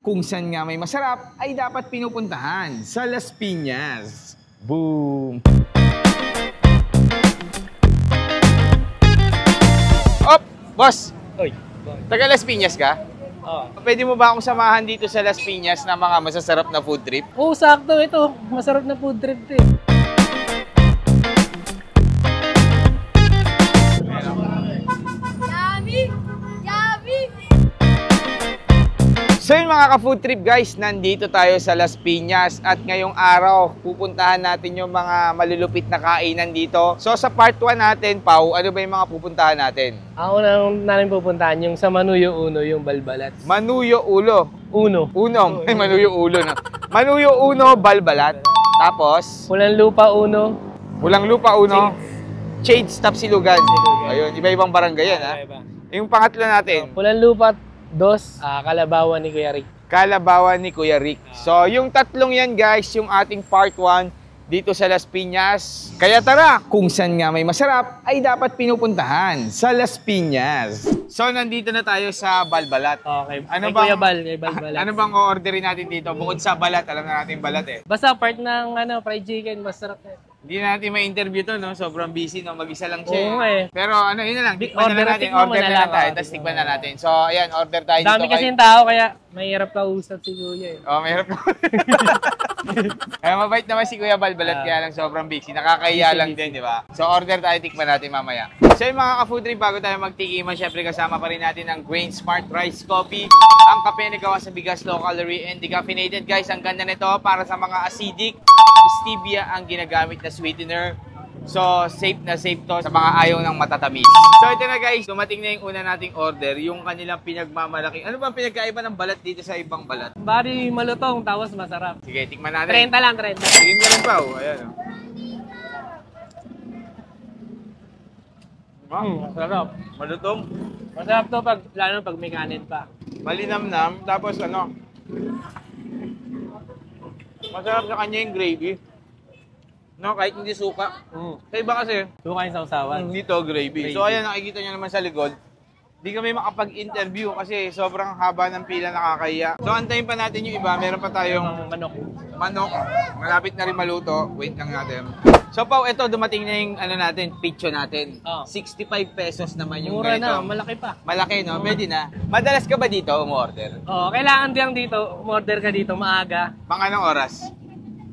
Kung saan nga may masarap, ay dapat pinupuntahan sa Las Piñas. Boom! Op! Boss! Oy, Taga Las Piñas ka? Oo. Pwede mo ba akong samahan dito sa Las Piñas na mga masasarap na food trip? Oo, sakto ito. Masarap na food trip ito eh. Yummy! Yummy! So yun mga ka-food trip guys, nandito tayo sa Las Piñas at ngayong araw pupuntahan natin yung mga malulupit na kainan dito. So sa part 1 natin, Pau, ano ba yung mga pupuntahan natin? Ako namin pupuntahan yung sa Manuyo Uno, yung Balbalat. Manuyo Ulo. Uno. Uno, may Manuyo Ulo na. Manuyo Uno, Balbalat. Tapos, Pulang Lupa Uno. Pulang Lupa Uno, Shades Tapsilugan. Ayun, iba-ibang barangay yan ha. Yung pangatlo natin, Pulang Lupa 2, Kalabawan ni Kuya Rick. Kalabawan ni Kuya Rick. So, yung tatlong yan guys, yung ating part 1 dito sa Las Piñas. Kaya tara, kung saan nga may masarap, ay dapat pinupuntahan sa Las Piñas. So, nandito na tayo sa Balbalat. Okay. Ano Kay bang- Kuya Bal, kay Balbalat. Ano bang o-orderin natin dito? Bukod sa balat, alam na natin balat eh. Basta part ng fried chicken, masarap na. Hindi na natin ma-interview to, no? Sobrang busy, no? Mag-isa lang siya. Oo nga eh. Pero ano, yun na lang. Tikman na lang natin. tikman mo Order na na lang, lang tayo. oh, Tapos tikman tikman mo na na. natin. So, ayan, order tayo dito. Dami kasing tao, kaya mahirap kausap si Kuya eh. Oh, mahirap na. Mabait naman si Kuya Balbalat, kaya lang sobrang busy. Nakakahiya Busy, lang busy. din, di ba? So, order tayo, tikman natin mamaya. So, yung mga ka-food trip, bago tayo magtikiman, syempre kasama pa rin natin ang Grain Smart Rice Coffee. Ang kape na gawa sa bigas, low calorie and decaffeinated. Guys, ang ganda nito para sa mga acidic. Stevia ang ginagamit na sweetener. So, safe na safe to sa mga ayaw ng matatamis. So, ito na guys, dumating na yung una nating order, yung kanilang pinagmamalaki. Ano ba ang pinagkaiba ng balat dito sa ibang balat? Bari malutong, tapos masarap. Sige, tikman natin. 30 lang, 30. Sige mo rin pa, oh. Ayan, oh. Masarap. Malutong. Masarap to lalo pag may kanin pa. Malinamnam, tapos ano, masarap sa kanya yung gravy. No, kahit hindi suka. Sa iba kasi, Suka yung sausawan. dito gravy. So ayan, nakikita nyo naman sa likod. Di kami makapag-interview kasi sobrang haba ng pila, nakakahiya. So antayin pa natin yung iba. Meron pa tayong Manok. manok. Malapit na rin maluto. Wait lang natin. So Pao, ito dumating na yung ano natin, picture natin. Oh. 65 pesos naman yung Mura ganito. na, malaki pa. Malaki, no? Pwede na. Madalas ka ba dito umorder? Oo, kailangan diyang dito, umorder ka dito maaga. Pang anong oras?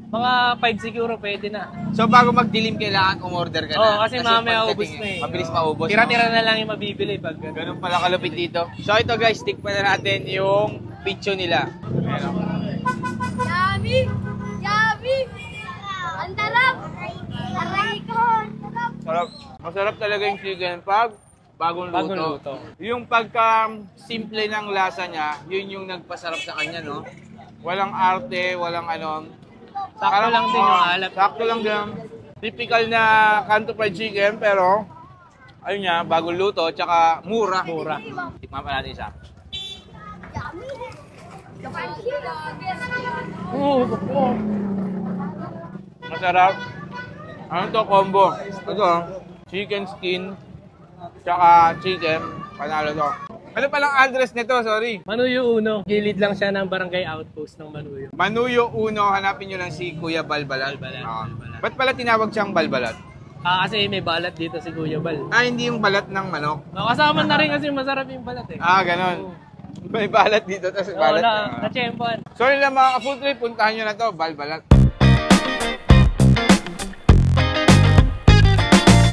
Mga 5 siguro pwede na. So bago magdilim, kailangan umorder ka na. Oo, kasi mamaya pagdating ubos na eh. Mabilis maubos. Tira-tira na lang yung mabibili pag Ganun pala kalupit dito. So ito guys, tikman na natin yung picture nila. Ayan, oh. Yummy! Yummy! Ang sarap! Aray ko! Sarap. Masarap talaga yung chicken pag bagong luto. bagong luto. Yung pagka-simple ng lasa niya, yun yung nagpasarap sa kanya, no? Walang arte, walang ano. Sakto lang din yung alap. Sakto lang din. Typical na Kanto Fried Chicken, pero ayun niya, bagong luto, tsaka mura. Mura. Tikman pa natin isa. Masarap. Ano to, combo? Ito, chicken skin, tsaka chicken. Panalo to. Ano palang address nito? Sorry. Manuyo Uno. Gilid lang siya ng barangay outpost ng Manuyo. Manuyo Uno, hanapin nyo lang si Kuya Balbalat. Balbalat, Ah. Balbalat. Ba't pala tinawag siyang Balbalat? Kasi may balat dito si Kuya Bal. Ah, hindi yung balat ng manok. Kasama na rin kasi masarap yung balat eh. Ah, ganon. May balat dito, tapos Oo, balat. na-tsempohan. So yun lang mga ka-food trip, puntahan nyo na to, Balbalat.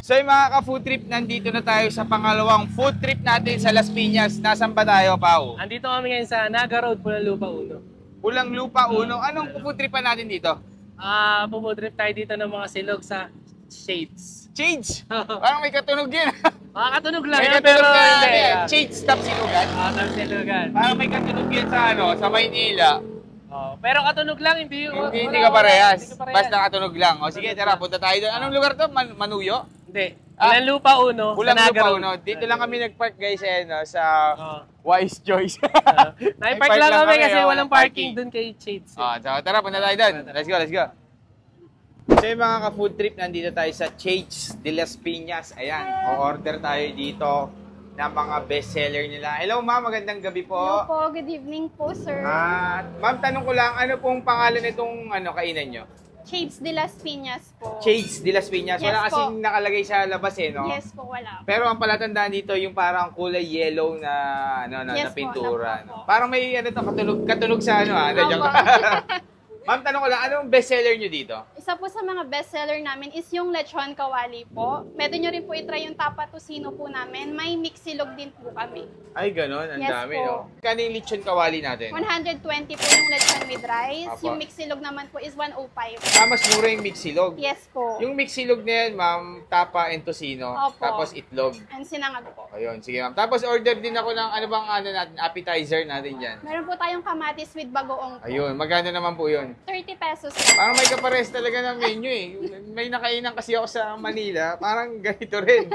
So yung mga ka-food trip, nandito na tayo sa pangalawang food trip natin sa Las Piñas. Nasaan ba tayo, Pao? Andito kami ngayon sa Naga Road, Pulang Lupa Uno. Pulang Lupa Uno. Anong food tripan natin dito? Pupudrip tayo dito ng mga silog sa Shades. Change! Parang may katunog yun. Makakatunog lang May yan, katunog pero na hindi. change stop sinugan. Tapos silugan. Parang may katunog yun sa ano, sa Maynila. Pero katunog lang, hindi Hindi ka parehas. Basta katunog lang. O sige, tara, punta tayo doon. Anong lugar to? Manuyo? Hindi. Pulang Lupa Uno, Pulang sa Naga Lupa Road. Uno. Dito lang kami nag-park guys sa Oo. Wise Choice. Naipark lang kami kasi walang parking dun kay Shades. So tara, punta tayo doon. Let's go, let's go. So yung mga ka-food trip, nandito tayo sa Shades de Las Piñas. Ayan, o-order tayo dito na mga bestseller nila. Hello ma'am, magandang gabi po. Hello po, good evening po, sir. Ma'am, tanong ko lang, ano pong pangalan nitong kainan nyo? Shades de las Piñas po. Shades de las Piñas. Yes Wala po. kasing nakalagay sa labas no? Yes po, wala. Pero ang palatandaan dito, yung parang kulay yellow na Yes na po, pintura. po. Parang may katulog sa Opo. Ma'am, tanong ko lang, anong bestseller nyo dito? Isa po sa mga bestseller namin is yung lechon kawali po. Pwede nyo rin po itry yung tapa tocino po namin. May mixilog din po kami. Ay, ganon. Ang Yes dami, po. no? Kano yung lechon kawali natin? 120 po yung lechon with rice. Apo. Yung mixilog naman po is 105. Mas mura yung mixilog. Yes po. Yung mixilog na yan, ma'am, tapa and tocino. Opo. Tapos itlog. And sinangag po. Ayun, sige ma'am. Tapos order din ako ng natin, appetizer natin dyan. Meron po tayong kamatis with bagoong po. Ayun, magkano naman po yun? 30 pesos. Parang may kapares talaga ng menu May nakainan kasi ako sa Manila, parang ganito rin.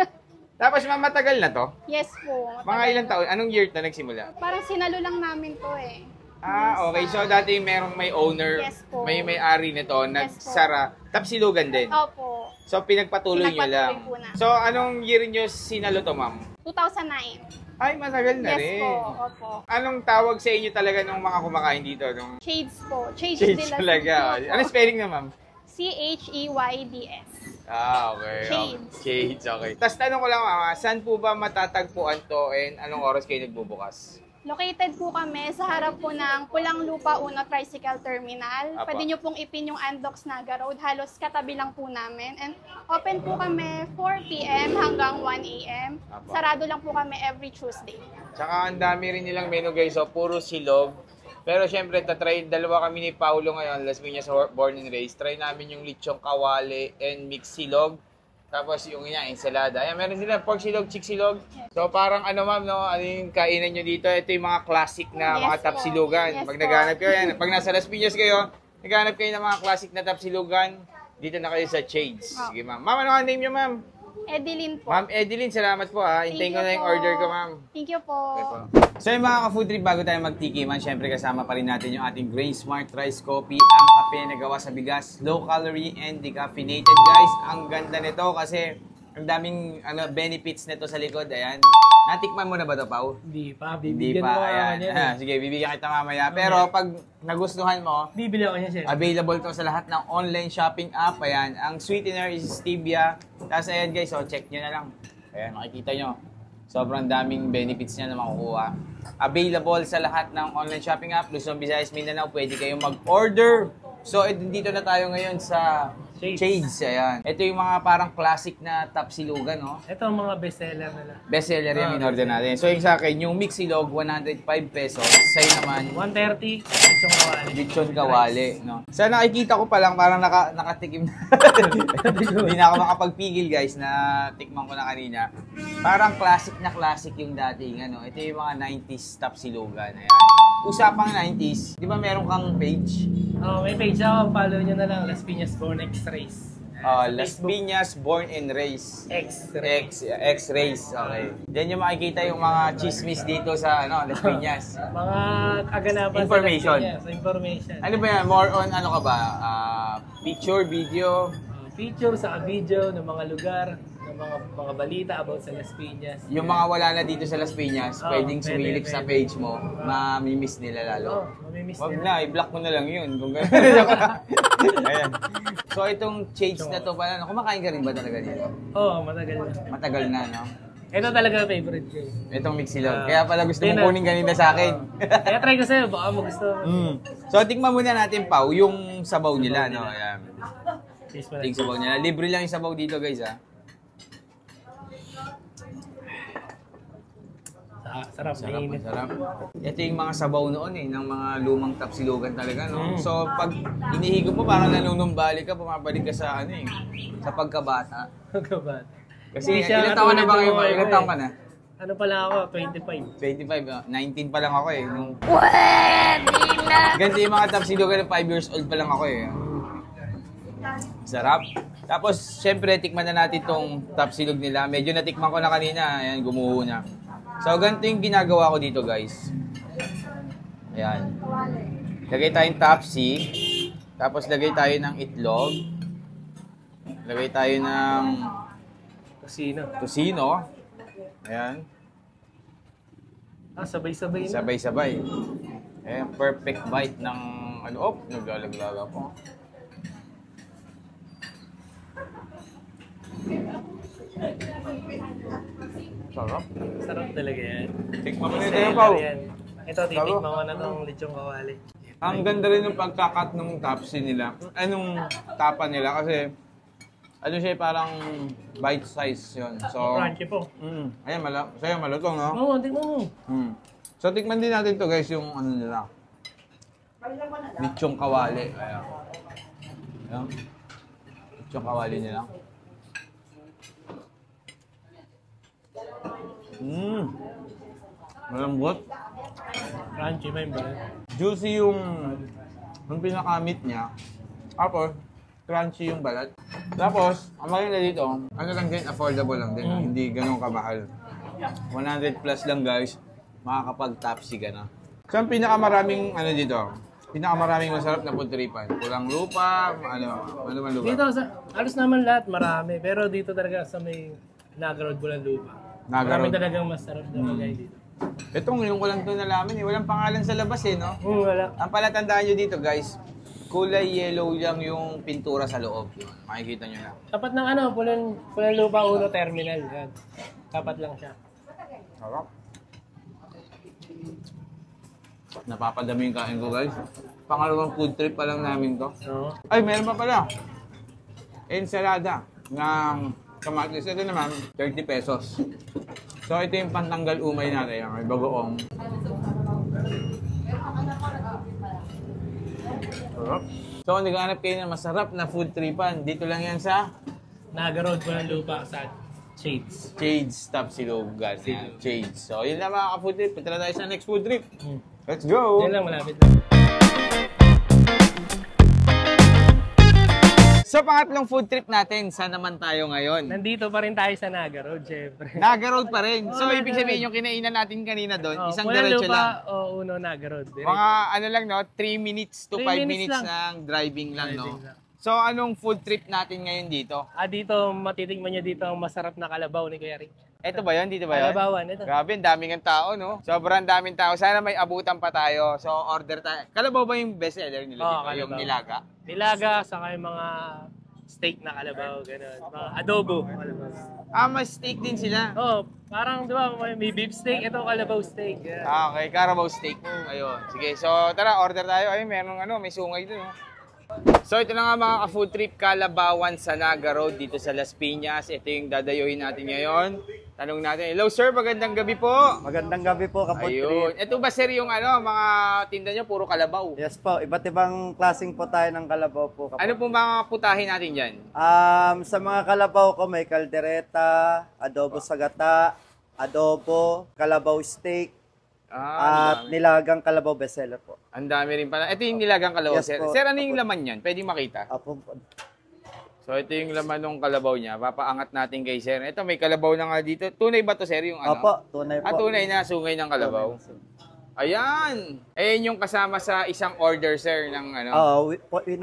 Tapos ma'am, matagal na to? Yes po. Mga ilang taon? Anong year na nagsimula? Parang sinalo lang namin to Okay. So dati merong may owner, Yes po. may may-ari nito, Yes nagsara, tapsilugan din. Opo. So pinagpatuloy nyo lang. Pinagpatuloy po na. So anong year nyo sinalo to ma'am? 2009. Ay, matagal na Yes rin. po. Opo. Anong tawag sa inyo talaga ng mga kumakain dito? Nung Shades po. Shades shades de las talaga. Piñas po. Ano spelling na ma'am? C-H-E-Y-D-S. Okay. Shades. Shades, okay. Tapos tanong ko lang mama, saan po ba matatagpuan to and anong oras kayo nagbubukas? Located po kami sa harap po ng Pulang Lupa Una Tricycle Terminal. Apa. Pwede nyo pong ipin yung Andox Naga Road. Halos katabi lang po namin. And open po kami 4 p.m. hanggang 1 a.m. Apa. Sarado lang po kami every Tuesday. Tsaka ang dami rin nilang menu guys, so puro silog. Pero syempre, dalawa kami ni Paulo ngayon, Las Piñas born and raised. Try namin yung lechong kawali and mixed silog. Tapos yung ensalada. Ayan, meron sila pork silog, chick silog. So parang ma'am, no? Ano yung kainan nyo dito? Ito yung mga classic na Yes mga po. tapsilugan. Yes Pag po. naghanap kayo, yan. Pag nasa Las Piñas kayo, naghanap kayo ng mga classic na tapsilugan, dito na kayo sa Shades. Oh. Sige ma'am. Ma'am, ano ang name nyo ma'am? Edeline po. Ma'am Edeline, salamat po ha. Thank Hintayin ko you na yung po. order ko ma'am. Thank you po. Okay po. So yung mga ka-food trip, bago tayo magtikiman, syempre kasama pa rin natin yung ating Grain Smart Rice Coffee, ang kape na gawa sa bigas, low calorie and decaffeinated. Guys, ang ganda nito kasi ang daming benefits nito sa likod. Ayan. Natikman mo na ba ito, Pao? Hindi pa, Hindi bibigyan pa. mo Ayan. yan. Sige, bibigyan kita mamaya. Pero pag nagustuhan mo, Bibili ako niya, sir. available to sa lahat ng online shopping app. Ayan. Ang sweetener is stevia. Tapos ayan guys, so check nyo na lang. Ayan, makikita nyo. Sobrang daming benefits niya na makukuha. Available sa lahat ng online shopping app. Luzon, Visayas, Mindanao. Pwede kayong mag-order. So, dito na tayo ngayon sa Shades. Ayan. Ito yung mga parang classic na tapsilugan, no? Ito ang mga bestseller nila. Bestseller yan, in-order natin. So, yung sa akin, yung mixilog, 105 pesos. Sa'yo naman, 130, lechong kawali. lechon kawali, no? Sa nakikita ko pa lang, parang nakatikim na. Hindi na ako makapagpigil, guys, na tikman ko na kanina. Parang classic na classic yung dating, Ito yung mga 90s tapsilugan. Ayan. Usapang 90s, di ba meron kang page? May page ako. Follow nyo na lang. Las Piñas Born X-Rays. Las Piñas Born and Raised. X-Rays, okay. Diyan yung makikita yung mga chismis dito sa Las Piñas. Mga kaganapan Information. sa Las Piñas. Information. Ano ba yan? More on ano ka ba? Picture, video? Picture sa video ng mga lugar, ng mga balita about sa Las Piñas. Yung mga wala na dito sa Las Piñas, pwedeng pwede, sumilip sa pwede. page mo, mamimiss nila lalo. Mamimiss Wag nila. na, i-block mo na lang yun. Kung gano'n. Ayan. So itong shades na to pala, kumakain ka rin ba talaga dito? Matagal na. Matagal na, no? Ito talaga ang favorite ko. Itong mixilog. Kaya pala gusto mo Din na. kunin kanina sa akin. Kaya try ko sa'yo, baka mo gusto. So tingnan muna natin, Pao, yung sabaw nila, no? Ayan. Taste mo na. Yung sabaw nila. Libre lang yung sabaw dito, guys, ha? Sarap, mainit. Masarap. Ito yung mga sabaw noon ng mga lumang tapsilugan talaga, no? So, pag inihigop mo, parang nanunumbali ka, pumabalik ka sa, sa pagkabata. Pagkabat. Kasi, ilang taon na ba ngayon? Ilang taon ka na? Ano pala ako? 25. 25, 19 pa lang ako nung... Ganito yung mga tapsilugan na 5 years old pa lang ako Sarap. Tapos, syempre, tikman na natin tong tapsilog nila. Medyo natikman ko na kanina. Ayan, gumuho na. So, ganito yung ginagawa ko dito, guys. Ayan. Lagay tayong tapsi. Tapos, lagay tayo ng itlog. Lagay tayo ng Casino. tocino. Ayan. Sabay-sabay na. Sabay-sabay. Eh, perfect bite ng ano, oh, naglalaglaga po. Sarap. Sarap talaga yan. Tikman mo na Seller ito, Pao. yan. Ito, titikman mo na itong lechong kawali. Ang ganda rin ng pagkakat ng tapsi nila. Anong tapa nila kasi ano siya parang bite size yun. So, Crunchy po. ayan, sa'yo malutong, no? Oo, tingnan mo. So, tikman din natin to guys, yung ano nila. Lechong kawali. Ayan. Ayan. Lechong kawali nila. Malambot. Crunchy ba yung balat? Juicy yung pinaka-meat niya. Tapos, crunchy yung balat. Tapos, ang maganda dito, ano lang din, affordable lang din. Hindi ganun kamahal. 100 plus lang guys, makakapag-tapsi ka na. So, ang pinakamaraming ano dito, pinakamaraming masarap na food tripan. Kulang lupa, ano man lupa. Dito, alos naman lahat marami. Pero dito talaga sa may Naga Road, Bulanlupa. Naga Marami Road. talagang masarap na bagay dito. Ito, ngayon ko lang ito nalaman eh. Walang pangalan sa labas eh, no? Wala. Ang palatandaan nyo dito guys, kulay yellow lang yung pintura sa loob. Yun, makikita nyo na. Tapat ng ano, Bulanlupa 1 Terminal. Yan. Tapat lang siya. Sarap. Napapadami yung kain ko guys. Pangalawang food trip pa lang namin to. Oo. Ay, meron pa pala. Ensalada ng kamatis. Ito naman, 30 pesos. So, ito yung pantanggal umay natin. May bagoong. Sarap. So, kung naghahanap kayo ng masarap na food tripan, dito lang yan sa Naga Road, Bulanlupa sa Shades. Shades Tapsilogan. Yan, Shades. So, yun lang mga ka-food trip. Punta na tayo sa next food trip. Let's go! Yan lang, malapit lang. So, pangatlong food trip natin, saan naman tayo ngayon? Nandito pa rin tayo sa Naga Road, syempre. Naga Road pa rin. So, Naga ibig Road. sabihin yung kinainan natin kanina doon, Oh, isang diretso lang. o Uno Naga Road. Mga ano lang, no? 3 minutes to 5 3 minutes minutes ng driving lang, no? Driving lang. So, anong food trip natin ngayon dito? Dito, matitigman nyo dito ang masarap na kalabaw ni Kuya Rick. Ito ba yun? Dito ba yun? Kalabawan, ito. Grabe, ang daming ng tao, no? Sobrang daming tao. Sana may abutan pa tayo. So, order tayo. Kalabaw ba yung best seller nila Oo, dito? Yung kalabaw. nilaga? Nilaga, saka yung mga steak na kalabaw, gano'n. Mga adobo. Kalabaw. May steak din sila. Oh, parang di ba may beef steak, ito kalabaw steak. Yeah. Okay, Carabao steak. Ayun. Sige, so tara, order tayo. Ay, meron may sungay dun, no? So ito na nga mga ka-food trip, Kalabawan sa Naga Road dito sa Las Piñas. Ito yung dadayuhin natin ngayon. Tanong natin, hello sir, magandang gabi po. Magandang gabi po, Kapod Ayun. Trip. Ito ba sir yung mga tinda nyo, puro kalabaw? Yes po, iba't ibang klaseng po tayo ng kalabaw po, Kapod. Ano po mga putahin natin dyan? Sa mga kalabaw ko, may kaldereta, adobo sa gata, adobo, kalabaw steak, at nilagang kalabaw bestseller po. Ang dami rin pala. Ito yung nilagang kalabaw, Yes sir. po. Sir, ano yung laman yan? Pwede makita? Apo, So ito yung laman ng kalabaw niya. Papaangat natin kay sir. Ito may kalabaw na nga dito. Tunay ba to sir yung ano? Apo, tunay po. Tunay na sungay ng kalabaw. Ayan. Ayan yung kasama sa isang order sir ng ano. Oo,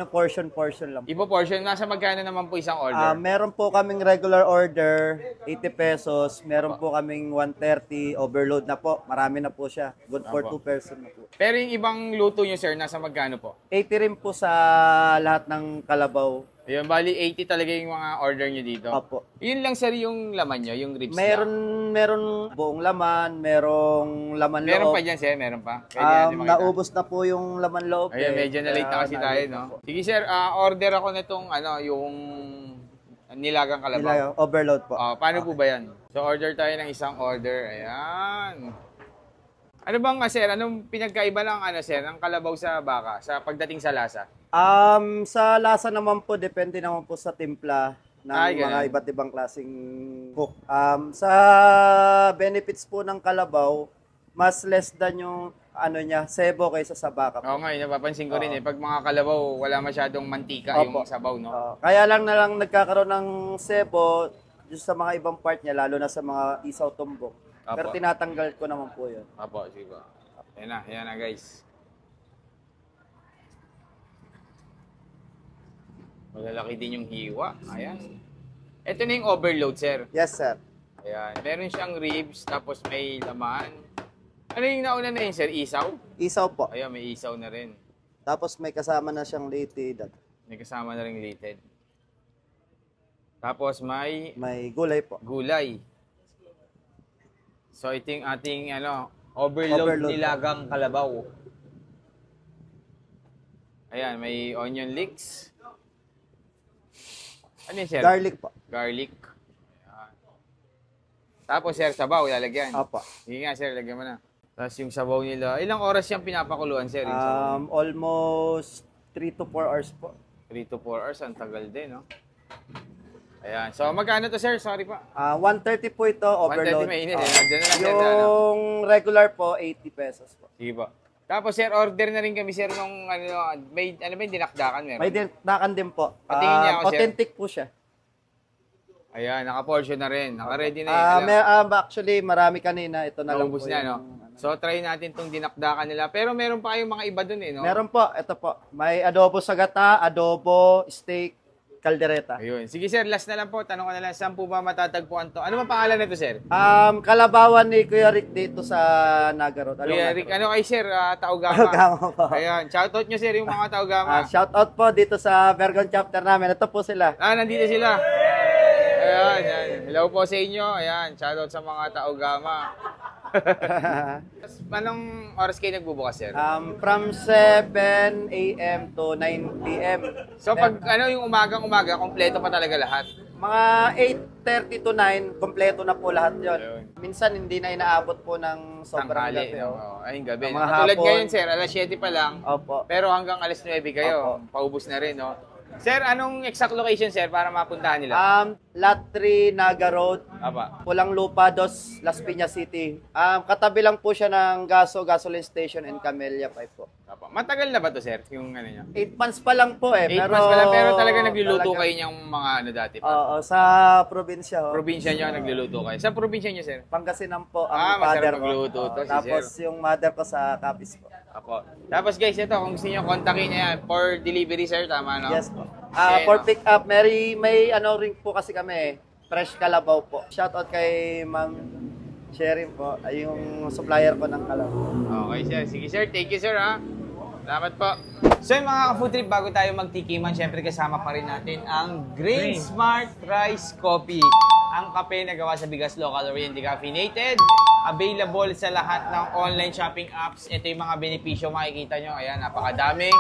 portion lang. Iba portion. Nasa magkano naman po isang order? Meron po kaming regular order, 80 pesos. Meron po kaming 130, overload na po. Marami na po siya. Good for Apo. 2 person na po. Pero yung ibang luto nyo sir, nasa magkano po? 80 rin po sa lahat ng kalabaw. Ayun, bali 80 talaga yung mga order nyo dito. Apo. Yun lang sir yung laman nyo, yung ribs Meron lang. buong laman, merong laman Meron loob. pa dyan sir, meron pa. Pwede natin makita. Naubos na po yung laman loob. Ayun, medyo na late na kasi tayo, no? Sige sir, order ako nitong yung nilagang kalabaw. Overload po. Paano po ba yan? So order tayo ng isang order. Ayan. Ano bang sir, anong pinagkaiba ng sir, ng kalabaw sa baka sa pagdating sa lasa? Sa lasa naman po, depende naman po sa timpla ng Ay, mga ganun. iba't ibang klaseng cook. Sa benefits po ng kalabaw, mas less than yung niya, sebo kaysa sa baka po. Oo nga, napapansin ko rin pag mga kalabaw, wala masyadong mantika yung Opo. sabaw, no? Kaya lang nagkakaroon ng sebo just sa mga ibang part niya, lalo na sa mga isaw tumbok. Opo. Pero tinatanggal ko naman po yun. Apo, sige po. Yan na guys. Malalaki din yung hiwa. Ayan. Ito na yung overload, sir. Yes, sir. Ayan. Meron siyang ribs, tapos may laman. Ano yung nauna na yun, sir? Isaw? Isaw po. Ayun, may isaw na rin. Tapos may kasama na siyang lated. May kasama na rin related. Tapos may May gulay po. gulay. So ito yung ating overload nilagang kalabaw. Ayan, may onion leeks. Ano yun, sir? Garlic po. Garlic. Ayan. Tapos, sir, sabaw, lalagyan. Opo. Sige nga, sir, lagyan mo na. Tapos yung sabaw nila, ilang oras yung pinapakuluan, sir? Yung sabaw? Almost 3 to 4 hours po. 3 to 4 hours, ang tagal din, no? Ayan. So, magkano to, sir? Sorry pa. 130 po ito, 130 overload. mainit. Ah. Nandiyan na lang, sir, Yung regular po, 80 pesos po. Sige po. Tapos, sir, order na rin kami, sir, nung, may, ano ba yung dinakdakan meron? May dinakdakan din po. Patingin niya ako, sir. Authentic po siya. Ayan, naka-portion na rin. Naka-ready na yun. Actually, marami kanina. Ito na lang po. Naubos na, no? So, try natin tong dinakdakan nila. Pero meron pa kayong mga iba dun, no? Meron po. Ito po. May adobo sa gata, adobo, steak, kaldereta. Ayun. Sige, sir, last na lang po. Tanong ko na lang, saan po ba matatagpuan to? Ano ba pangalan nito, sir? Kalabawan ni Kuya Rick dito sa Nagarot. Kuya Rick, ano kay sir? Taugama. Taugama po. Ayan, shoutout nyo, sir, yung mga Taugama. Shout out po dito sa Vergon chapter namin. Ito po sila. Nandito sila. Ayan, ayan. Hello po sa inyo. Ayan, shoutout sa mga Taugama. Anong oras kayo nagbubukas, sir? From 7 a.m. to 9 p.m. So, pag yung umagang-umaga, kompleto pa talaga lahat. Mga 8:30 to 9, kompleto na po lahat yon. Ayun. Minsan hindi na inaabot po ng sobrang Tanghali, gabi. no? Ay, gabi. Mga Katulad hapon. ngayon, sir, alas 7 pa lang. Opo. Pero hanggang alas 9 kayo. Paubos na rin, no? Sir, anong exact location, sir, para mapuntahan nila? Lot 3, Naga Road, Apa. Pulang Lupa, Las Piñas City. Katabi lang po siya ng gasoline station and Camellia Pipe po. Apa. Matagal na ba to, sir? Yung ano nyo? 8 months pa lang po 8 Pero, months pa lang, pero talaga nagluluto talaga- kayo niyang mga dati pa. Oo, sa probinsya. Probinsya nyo nagluluto kayo. Sa probinsya nyo, sir? Pangasinan po ang Masarap father ko. magluto to, si Tapos sir. yung mother ko sa Capiz po. Apo. Tapos guys, ito, kung gusto nyo kontakin niya for delivery, sir, tama, no? Yes po. Ayan, For no? pick up, may ring po kasi kami, fresh kalabaw po. Shoutout kay Ma'am Sherin po, ay yung supplier ko ng kalabaw. Okay, sir. Sige, sir. Thank you, sir, ha? Salamat po. So, yung mga ka-food trip, bago tayo magtikiman, syempre kasama pa rin natin ang Grain Smart Rice Coffee. Ang kape na gawa sa bigas, low-calorie and decaffeinated. Available sa lahat ng online shopping apps. Ito yung mga benepisyo makikita nyo. Ayan, napakadami.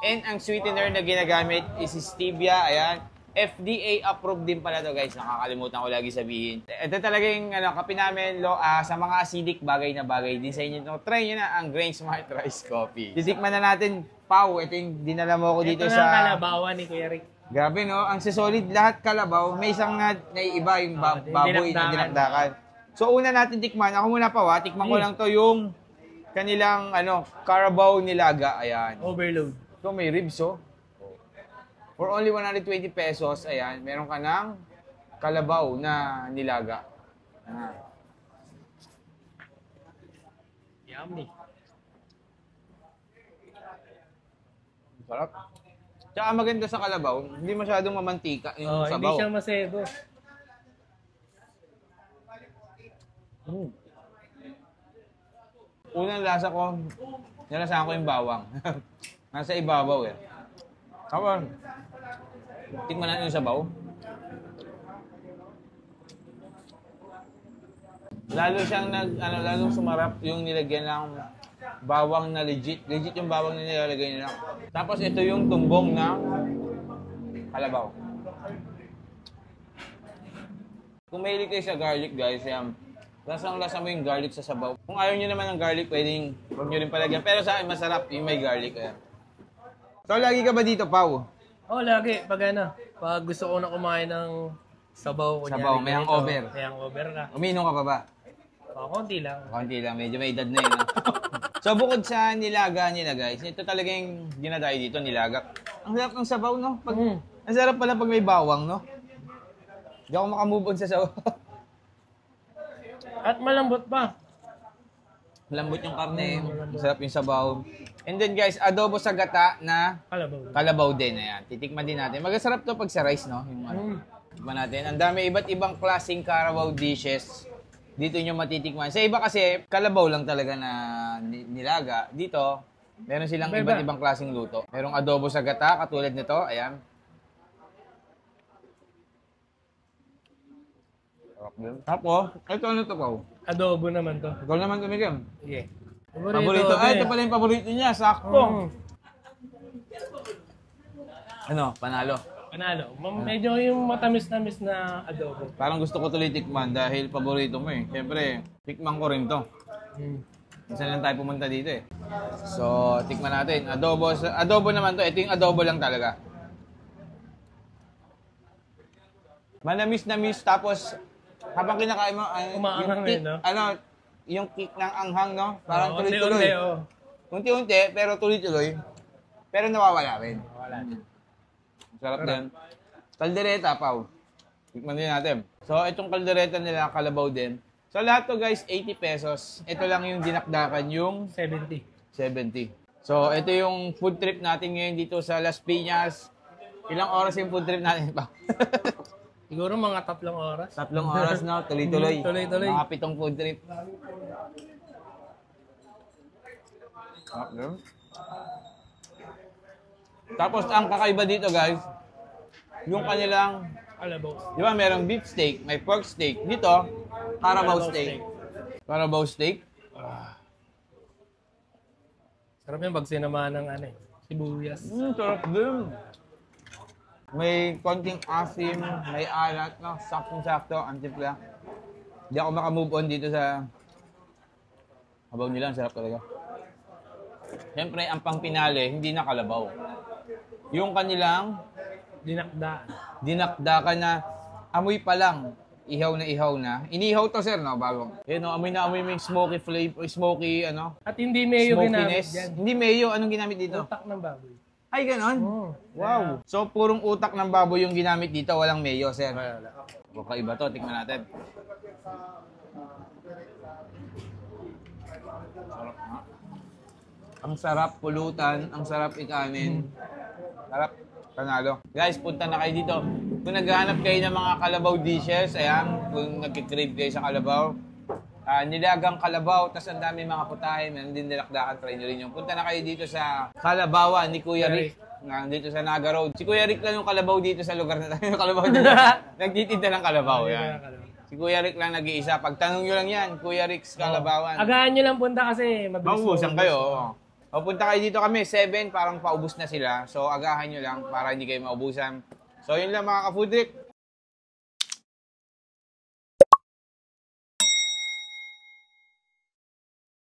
And ang sweetener na ginagamit is stevia. Ayan. FDA approved din pala to, guys. Nakakalimutan ko lagi sabihin. Ito talaga yung kape namin sa mga acidic bagay na bagay din sa inyo. Try nyo na ang Grain Smart Rice Coffee. Titikman na natin, Pau. Ito yung dinala mo ko dito Ito sa... na kalabawan ni Kuya Rick. Grabe, no? Ang solid lahat kalabaw. May isang naiiba yung baboy na dinakdakan. So, una natin tikman. Ako muna pa, tikman ko lang to yung kanilang Carabao nilaga. Ayan. Overload. So, may ribs, oh. For only 120 pesos, ayan, meron ka ng kalabaw na nilaga. Yummy. Sarap. Tsaka maganda sa kalabaw, hindi masyadong mamantika yung Hindi sabaw. siya masebo. Unang lasa ko, nalasahan ko yung bawang. Nasa ibabaw eh. Tapos, tikman natin yung sabaw. Lalo siyang lalong sumarap yung nilagyan ng bawang na legit. Legit yung bawang na nilalagay nila. Tapos ito yung tumbong na kalabaw. Kung mahilig kayo sa garlic, guys, lasang-lasa mo yung garlic sa sabaw. Kung ayaw nyo naman ng garlic, pwedeng huwag nyo rin palagyan. Pero sa akin, masarap yung may garlic. Ayan. So, lagi ka ba dito, Pau? Lagi. Pag gusto ko na kumain ng sabaw. Sabaw, may hangover. May hangover na. Uminom ka pa ba? Konti lang. Konti lang, medyo may edad na yun. So, bukod sa nilaga nila, guys, ito talaga yung ginadayo dito, nilaga. Ang sarap ng sabaw, no? Ang sarap pala pag may bawang, no? Hindi ako makamove on sa sabaw. At malambot pa. Malambot yung karne, masarap yung sabaw. And then, guys, adobo sa gata na Kalabaw. kalabaw din. Ayan, titikman din natin. Magasarap to pag sa rice, no? Yung tikman natin. Ang dami iba't ibang klaseng Carabao dishes dito nyo matitikman. Sa iba kasi, kalabaw lang talaga na nilaga. Dito, meron silang Iba-iba. iba't ibang klaseng luto. Merong adobo sa gata, katulad nito. Ayan. Tapos, ito ano to, Pao? Adobo naman to. Ikaw naman tumigam. Yeah. Paborito. Ay, ito pala yung paborito niya. Sakto. Ano, panalo. Panalo. Medyo yung matamis-tamis na adobo. Parang gusto ko tuloy tikman dahil paborito mo eh. Siyempre, tikman ko rin to. Isa lang tayo pumunta dito eh. So, tikman natin. Adobo naman to. Ito yung adobo lang talaga. Manamis-namis tapos habang kinakain mo, Umaanghang kick, eh, no? yung kick ng anghang, no? Parang Oo, tuloy-tuloy. unti-unti, oh. Unti-unti, pero tuloy-tuloy. Pero nawawala rin. Wala. Sarap din. Kaldereta, Pao. Tikman din natin. So, itong kaldereta nila, kalabaw din. So, lahat to guys, 80 pesos. Ito lang yung dinakdakan, yung 70. 70. So, ito yung food trip natin ngayon dito sa Las Piñas. Ilang oras yung food trip natin, Pao? Siguro mga 3 oras. 3 oras, no? Tuloy-tuloy. Tuloy-tuloy. Mga 7 food trip. Tapos, ang kakaiba dito, guys, yung kanilang, Kalabaw. di ba, merong beef steak, may pork steak. Dito, Carabao steak. Carabao steak. Sarap yung pag sinamahan ng sibuyas. Sarap din. May konting asim, may alat, no? Saktong-sakto, ang timpla. Hindi ako makamove on dito sa habaw nila, ang sarap talaga. Siyempre, ang pangpinali, hindi na kalabaw. Yung kanilang Dinakdaan. dinakdakan na amoy pa lang, ihaw na. Inihaw to, sir, no? Bago. Yun, no? Amoy na amoy may smoky flavor, smoky, At hindi mayo ginamit smokiness. dyan. Hindi mayo, anong ginamit dito? Utak ng baboy. Ay, ganon? Oh. Wow. So, purong utak ng baboy yung ginamit dito, walang mayo, sir. Wala. Kakaiba to, tikman natin. Sarap nga. Ang sarap pulutan, ang sarap ikanin. Sarap, panalo. Guys, punta na kayo dito. Kung naghahanap kayo ng mga kalabaw dishes, ayan, kung nagkikrave kayo sa kalabaw, nilagang kalabaw, tas ang dami mga putahe, meron din nilakdakan, try nyo rin yung. Punta na kayo dito sa Kalabawan ni Kuya Rick. Dito sa Naga Road. Si Kuya Rick lang yung kalabaw dito sa lugar na tayo. Yung kalabaw dito. Nagtitinda ng kalabaw. Yan. Si Kuya Rick lang nag-iisa. Pagtanong nyo lang yan, Kuya Rick's Kalabawan. Agahan nyo lang punta kasi mabilis. Maubusan kayo. Oo. O punta kayo dito kami, 7, parang paubos na sila. So agahan nyo lang para hindi kayo maubusan. So yun lang mga ka-food trip.